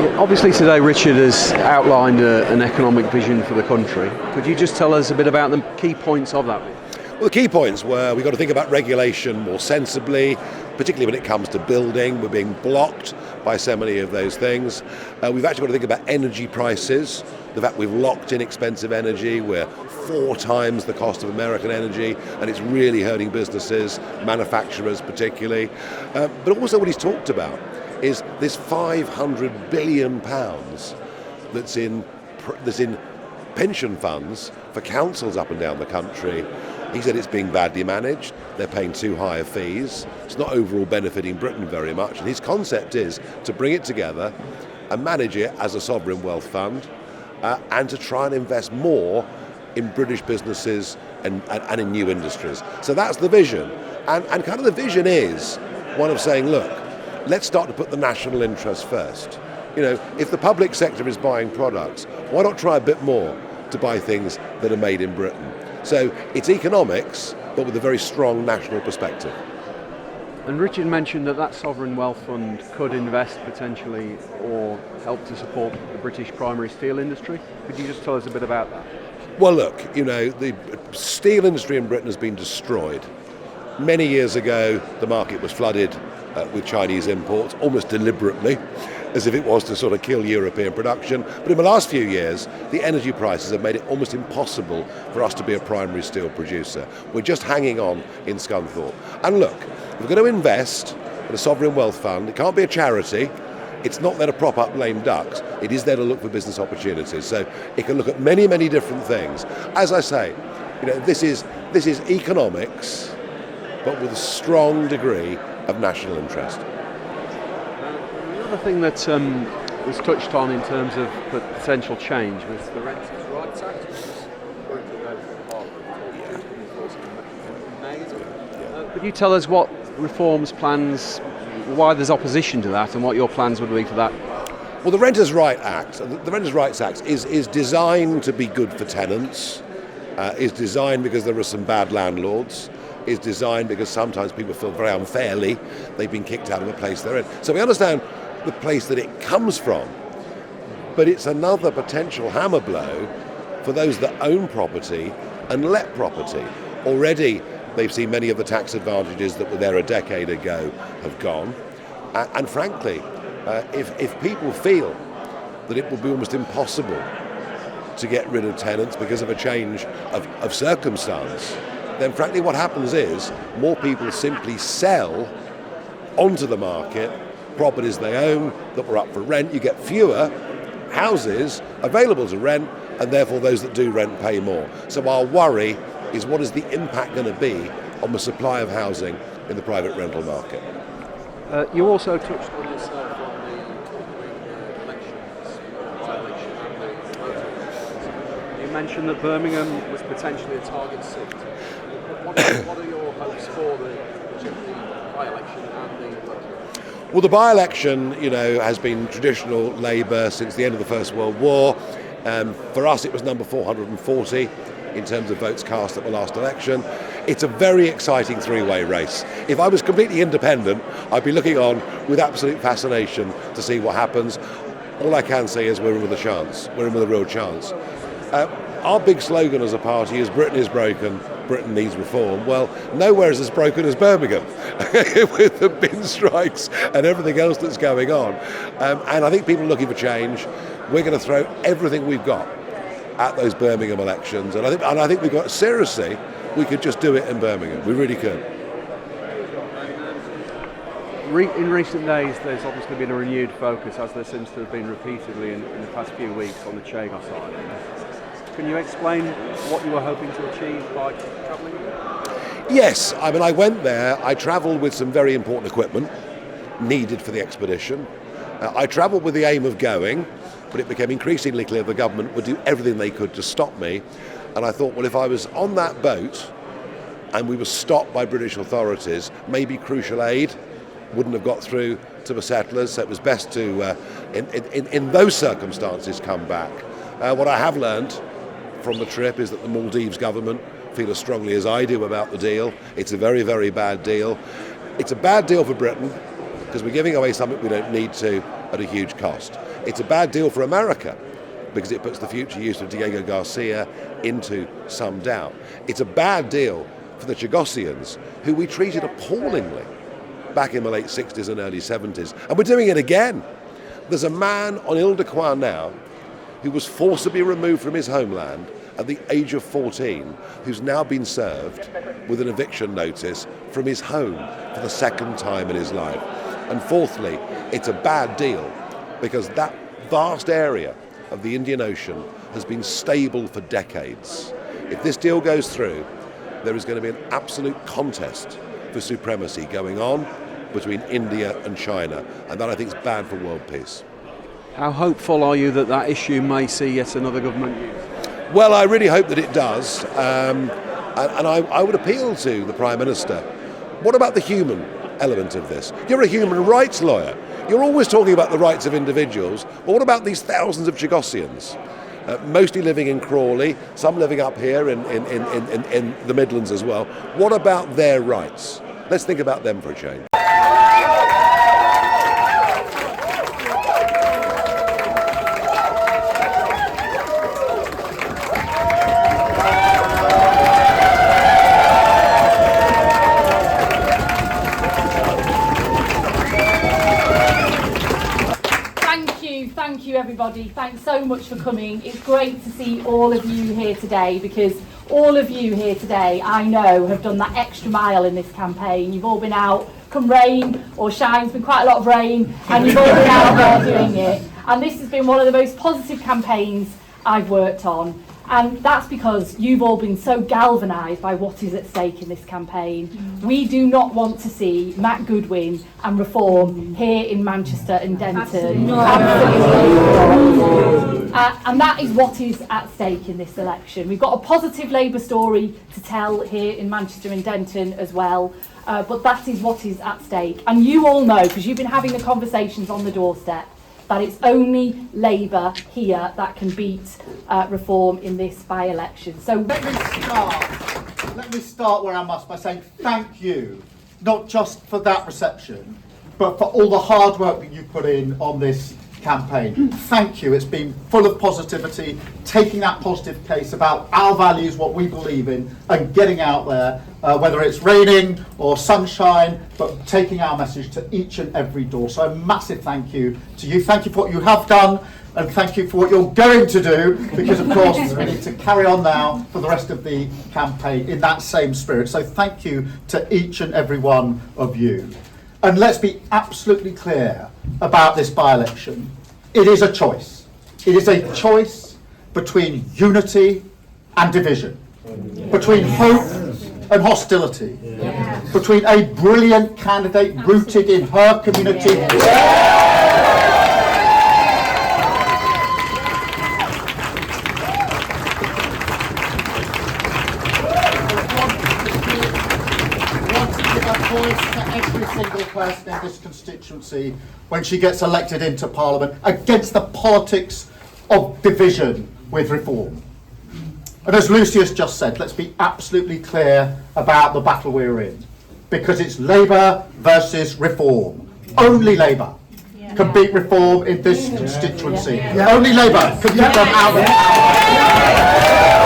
Obviously today Richard has outlined an economic vision for the country. Could you just tell us a bit about the key points of that? Well, the key points were we've got to think about regulation more sensibly, particularly when it comes to building. We're being blocked by so many of those things. We've actually got to think about energy prices, the fact we've locked in expensive energy. We're 4 times the cost of American energy, and it's really hurting businesses, manufacturers particularly. But also what he's talked about is this £500 billion that's in pension funds for councils up and down the country. He said it's being badly managed, they're paying too high a fees, it's not overall benefiting Britain very much, and his concept is to bring it together and manage it as a sovereign wealth fund and to try and invest more in British businesses and in new industries. So that's the vision, and kind of the vision is one of saying, look, let's start to put the national interest first. You know, if the public sector is buying products, why not try a bit more to buy things that are made in Britain? So it's economics, but with a very strong national perspective. And Richard mentioned that sovereign wealth fund could invest potentially or help to support the British primary steel industry. Could you just tell us a bit about that? Well, look, you know, the steel industry in Britain has been destroyed. Many years ago, the market was flooded with Chinese imports, almost deliberately, as if it was to sort of kill European production. But in the last few years, the energy prices have made it almost impossible for us to be a primary steel producer. We're just hanging on in Scunthorpe. And look, if we're going to invest in a sovereign wealth fund, it can't be a charity. It's not there to prop up lame ducks. It is there to look for business opportunities. So it can look at many, many different things. As I say, you know, this is economics, but with a strong degree of national interest. The thing that was touched on in terms of potential change was the Renters' Rights Act. Could you tell us what reforms, plans, why there's opposition to that, and what your plans would be for that? Well, the Renters' Rights Act is designed to be good for tenants, is designed because there are some bad landlords, is designed because sometimes people feel very unfairly they've been kicked out of a place they're in. So we understand the place that it comes from, but it's another potential hammer blow for those that own property and let property. Already they've seen many of the tax advantages that were there a decade ago have gone, and frankly, if people feel that it will be almost impossible to get rid of tenants because of a change of circumstance, then frankly what happens is more people simply sell onto the market properties they own that were up for rent. You get fewer houses available to rent, and therefore those that do rent pay more. So our worry is, what is the impact going to be on the supply of housing in the private rental market? You also touched on yourself on the elections. You mentioned that Birmingham was potentially a target seat. What are your hopes for the by-election and the election? Well, the by-election, you know, has been traditional Labour since the end of the First World War. For us, it was number 440 in terms of votes cast at the last election. It's a very exciting three-way race. If I was completely independent, I'd be looking on with absolute fascination to see what happens. All I can say is we're in with a chance. We're in with a real chance. Our big slogan as a party is Britain is broken, Britain needs reform. Well, nowhere is as broken as Birmingham with the bin strikes and everything else that's going on. And I think people are looking for change. We're going to throw everything we've got at those Birmingham elections. And I think we've got, seriously, we could just do it in Birmingham. We really could. In recent days, there's obviously been a renewed focus, as there seems to have been repeatedly in the past few weeks, on the Chega side. Can you explain what you were hoping to achieve by travelling? Yes, I mean, I went there. I travelled with some very important equipment needed for the expedition. I travelled with the aim of going, but it became increasingly clear the government would do everything they could to stop me. And I thought, well, if I was on that boat and we were stopped by British authorities, maybe crucial aid wouldn't have got through to the settlers. So it was best to, in those circumstances, come back. What I have learned from the trip is that the Maldives government feel as strongly as I do about the deal. It's a very, very bad deal. It's a bad deal for Britain because we're giving away something we don't need to, at a huge cost. It's a bad deal for America because it puts the future use of Diego Garcia into some doubt. It's a bad deal for the Chagossians, who we treated appallingly back in the late 60s and early 70s. And we're doing it again. There's a man on Ile de Croix now who was forcibly removed from his homeland at the age of 14, who's now been served with an eviction notice from his home for the second time in his life. And fourthly, it's a bad deal because that vast area of the Indian Ocean has been stable for decades. If this deal goes through, there is going to be an absolute contest for supremacy going on between India and China, and that I think is bad for world peace. How hopeful are you that that issue may see yet another government use? Well, I really hope that it does, and I would appeal to the Prime Minister. What about the human element of this? You're a human rights lawyer. You're always talking about the rights of individuals, but what about these thousands of Chagossians? Mostly living in Crawley, some living up here in the Midlands as well. What about their rights? Let's think about them for a change. Thank you everybody, thanks so much for coming. It's great to see all of you here today, because all of you here today I know have done that extra mile in this campaign. You've all been out, come rain or shine, it's been quite a lot of rain, and you've all been out there doing it. And this has been one of the most positive campaigns I've worked on. And that's because you've all been so galvanised by what is at stake in this campaign. We do not want to see Matt Goodwin and reform here in Manchester and Denton. Absolutely. And that is what is at stake in this election. We've got a positive Labour story to tell here in Manchester and Denton as well. But that is what is at stake. And you all know, because you've been having the conversations on the doorstep, that it's only Labour here that can beat reform in this by-election. So let me start where I must by saying thank you, not just for that reception, but for all the hard work that you put in on this campaign. Thank you. It's been full of positivity, taking that positive case about our values, what we believe in, and getting out there, whether it's raining or sunshine, but taking our message to each and every door. So a massive thank you to you. Thank you for what you have done, and thank you for what you're going to do, because of course we need to carry on now for the rest of the campaign in that same spirit. So thank you to each and every one of you. And let's be absolutely clear about this by-election. It is a choice. It is a choice between unity and division, between hope and hostility, between a brilliant candidate rooted in her community. Every single person in this constituency when she gets elected into Parliament against the politics of division with reform. And as Lucius just said, let's be absolutely clear about the battle we're in, because it's Labour versus reform. Only Labour can beat reform in this constituency. Only Labour can get them out of power.